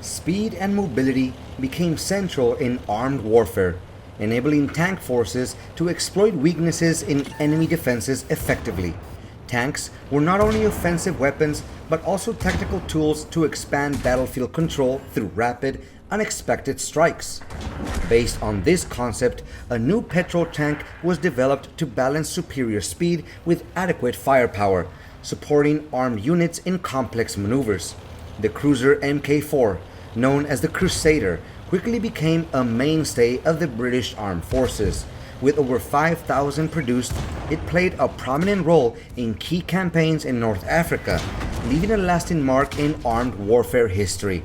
Speed and mobility became central in armed warfare, enabling tank forces to exploit weaknesses in enemy defenses effectively. Tanks were not only offensive weapons, but also tactical tools to expand battlefield control through rapid, unexpected strikes. Based on this concept, a new petrol tank was developed to balance superior speed with adequate firepower, supporting armed units in complex maneuvers. The cruiser Mk4, known as the Crusader, quickly became a mainstay of the British Armed Forces. With over 5,000 produced, it played a prominent role in key campaigns in North Africa, leaving a lasting mark in armed warfare history.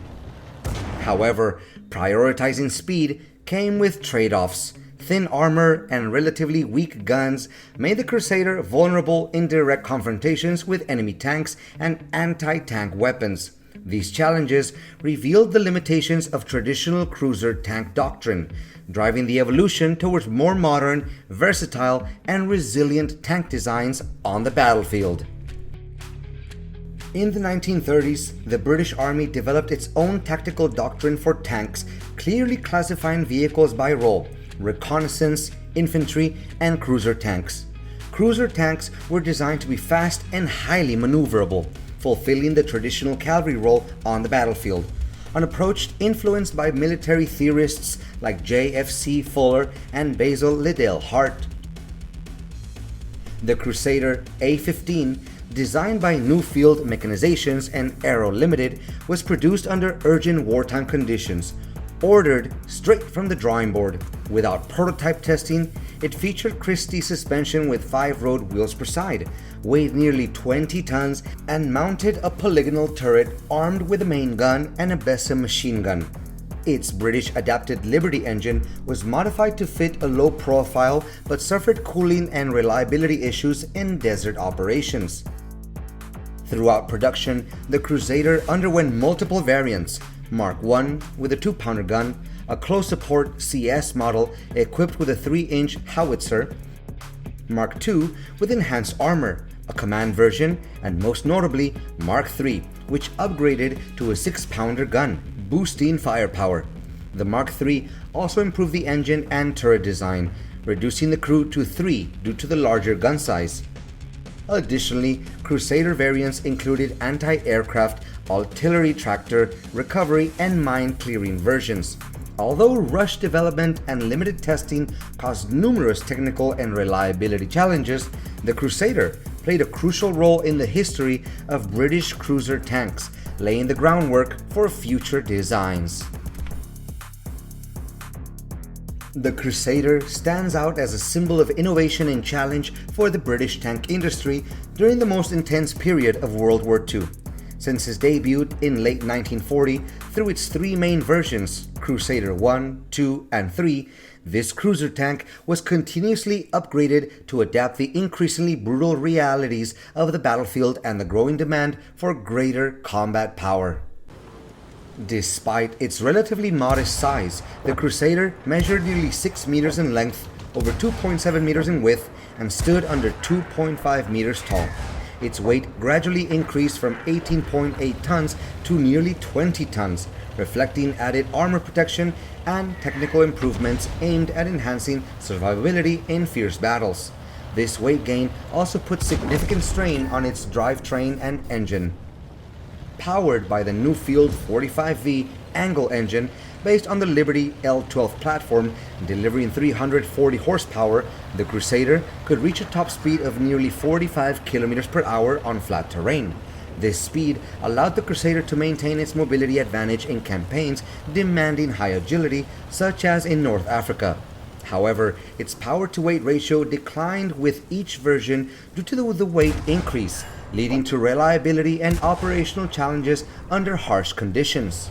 However, prioritizing speed came with trade-offs. Thin armor and relatively weak guns made the Crusader vulnerable in direct confrontations with enemy tanks and anti-tank weapons. These challenges revealed the limitations of traditional cruiser tank doctrine, driving the evolution towards more modern, versatile, and resilient tank designs on the battlefield. In the 1930s, the British Army developed its own tactical doctrine for tanks, clearly classifying vehicles by role: reconnaissance, infantry, and cruiser tanks. Cruiser tanks were designed to be fast and highly maneuverable, fulfilling the traditional cavalry role on the battlefield, an approach influenced by military theorists like J.F.C. Fuller and Basil Liddell Hart. The Crusader A-15, designed by Newfield Mechanizations and Aero Limited, was produced under urgent wartime conditions, ordered straight from the drawing board. Without prototype testing, it featured Christie suspension with 5 road wheels per side, weighed nearly 20 tons, and mounted a polygonal turret armed with a main gun and a Bessa machine gun. Its British adapted Liberty engine was modified to fit a low profile but suffered cooling and reliability issues in desert operations. Throughout production, the Crusader underwent multiple variants: Mark I with a 2-pounder gun, a close support CS model equipped with a 3-inch howitzer, Mark II with enhanced armor, a command version, and most notably Mark III, which upgraded to a 6-pounder gun, boosting firepower. The Mark III also improved the engine and turret design, reducing the crew to 3 due to the larger gun size. Additionally, Crusader variants included anti-aircraft, artillery tractor, recovery, and mine-clearing versions. Although rushed development and limited testing caused numerous technical and reliability challenges, the Crusader played a crucial role in the history of British cruiser tanks, laying the groundwork for future designs. The Crusader stands out as a symbol of innovation and challenge for the British tank industry during the most intense period of World War II. Since its debut in late 1940, through its 3 main versions, Crusader I, II, and III, this cruiser tank was continuously upgraded to adapt the increasingly brutal realities of the battlefield and the growing demand for greater combat power. Despite its relatively modest size, the Crusader measured nearly 6 meters in length, over 2.7 meters in width, and stood under 2.5 meters tall. Its weight gradually increased from 18.8 tons to nearly 20 tons, reflecting added armor protection and technical improvements aimed at enhancing survivability in fierce battles. This weight gain also put significant strain on its drivetrain and engine. Powered by the Newfield 45V angle engine based on the Liberty L12 platform, delivering 340 horsepower, the Crusader could reach a top speed of nearly 45 kilometers per hour on flat terrain. This speed allowed the Crusader to maintain its mobility advantage in campaigns demanding high agility, such as in North Africa. However, its power-to-weight ratio declined with each version due to the weight increase, leading to reliability and operational challenges under harsh conditions.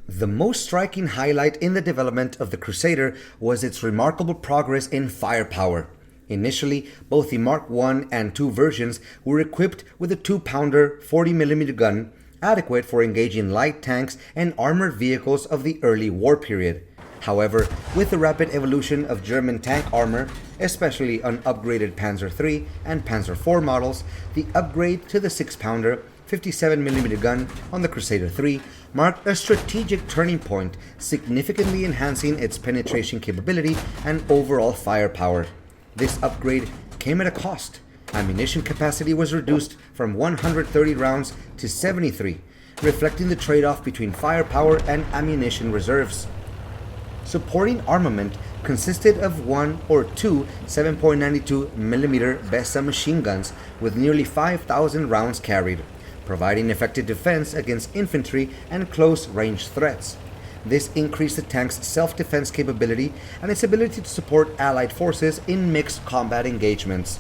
The most striking highlight in the development of the Crusader was its remarkable progress in firepower. Initially, both the Mark I and II versions were equipped with a 2-pounder 40mm gun, adequate for engaging light tanks and armored vehicles of the early war period. However, with the rapid evolution of German tank armor, especially on upgraded Panzer III and Panzer IV models, the upgrade to the 6-pounder 57mm gun on the Crusader III marked a strategic turning point, significantly enhancing its penetration capability and overall firepower. This upgrade came at a cost. Ammunition capacity was reduced from 130 rounds to 73, reflecting the trade-off between firepower and ammunition reserves. Supporting armament consisted of one or two 7.92mm Besa machine guns with nearly 5,000 rounds carried, providing effective defense against infantry and close-range threats. This increased the tank's self-defense capability and its ability to support Allied forces in mixed combat engagements.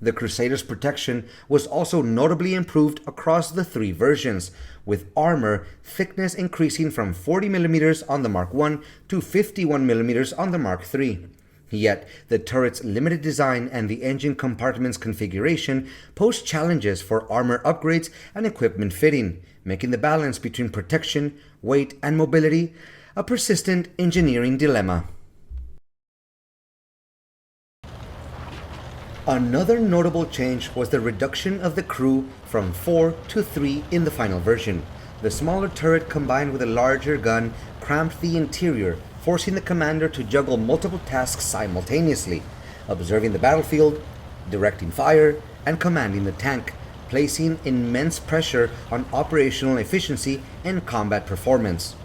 The Crusader's protection was also notably improved across the three versions, with armor thickness increasing from 40mm on the Mark I to 51mm on the Mark III. Yet, the turret's limited design and the engine compartment's configuration posed challenges for armor upgrades and equipment fitting, making the balance between protection, weight, and mobility a persistent engineering dilemma. Another notable change was the reduction of the crew from 4 to 3 in the final version. The smaller turret combined with a larger gun cramped the interior, forcing the commander to juggle multiple tasks simultaneously, observing the battlefield, directing fire, and commanding the tank, placing immense pressure on operational efficiency and combat performance.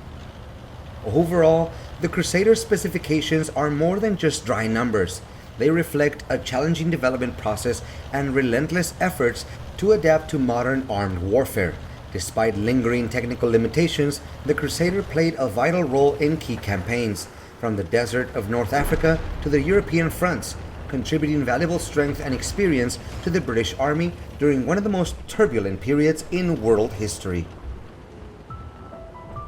Overall, the Crusader specifications are more than just dry numbers. They reflect a challenging development process and relentless efforts to adapt to modern armed warfare. Despite lingering technical limitations, the Crusader played a vital role in key campaigns, from the desert of North Africa to the European fronts, contributing valuable strength and experience to the British Army during one of the most turbulent periods in world history.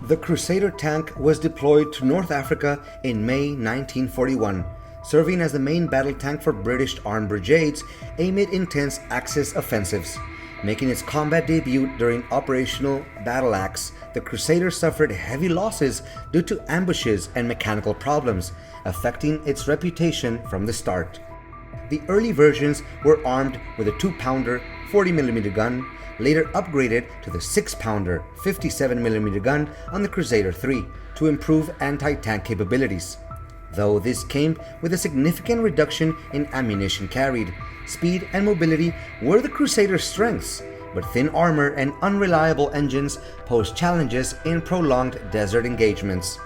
The Crusader tank was deployed to North Africa in May 1941, serving as the main battle tank for British armed brigades amid intense Axis offensives. Making its combat debut during Operational Battle Axe, the Crusader suffered heavy losses due to ambushes and mechanical problems, affecting its reputation from the start. The early versions were armed with a 2-pounder 40mm gun, later upgraded to the 6-pounder 57mm gun on the Crusader III to improve anti-tank capabilities. Though this came with a significant reduction in ammunition carried, speed and mobility were the Crusader's strengths, but thin armor and unreliable engines posed challenges in prolonged desert engagements.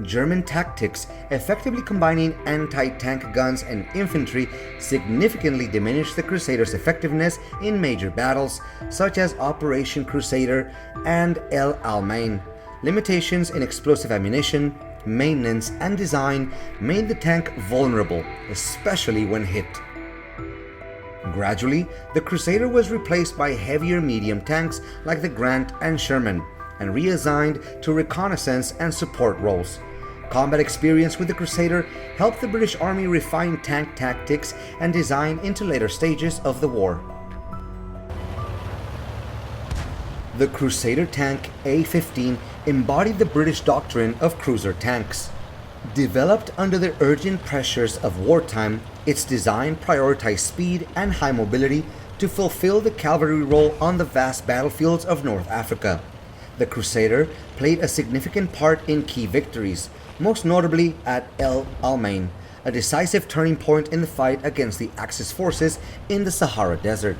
German tactics, effectively combining anti-tank guns and infantry, significantly diminished the Crusader's effectiveness in major battles, such as Operation Crusader and El Alamein. Limitations in explosive ammunition, maintenance, and design made the tank vulnerable, especially when hit. Gradually, the Crusader was replaced by heavier medium tanks like the Grant and Sherman, and reassigned to reconnaissance and support roles. Combat experience with the Crusader helped the British Army refine tank tactics and design into later stages of the war. The Crusader tank A-15 embodied the British doctrine of cruiser tanks. Developed under the urgent pressures of wartime, its design prioritized speed and high mobility to fulfill the cavalry role on the vast battlefields of North Africa. The Crusader played a significant part in key victories, most notably at El Alamein, a decisive turning point in the fight against the Axis forces in the Sahara Desert.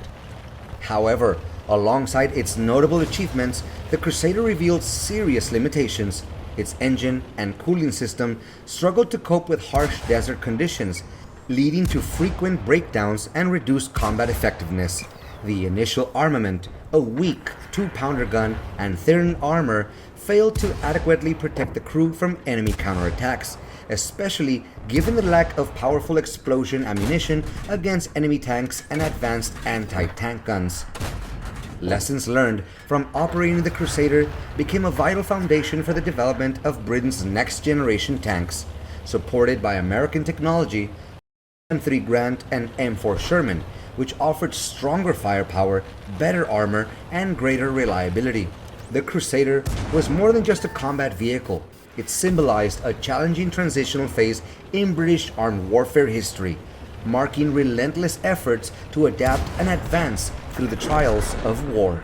However, alongside its notable achievements, the Crusader revealed serious limitations. Its engine and cooling system struggled to cope with harsh desert conditions, leading to frequent breakdowns and reduced combat effectiveness. The initial armament, a weak 2-pounder gun and thin armor, failed to adequately protect the crew from enemy counterattacks, especially given the lack of powerful explosion ammunition against enemy tanks and advanced anti-tank guns. Lessons learned from operating the Crusader became a vital foundation for the development of Britain's next-generation tanks, supported by American technology, M3 Grant and M4 Sherman, which offered stronger firepower, better armor, and greater reliability. The Crusader was more than just a combat vehicle. It symbolized a challenging transitional phase in British armed warfare history, marking relentless efforts to adapt and advance through the trials of war.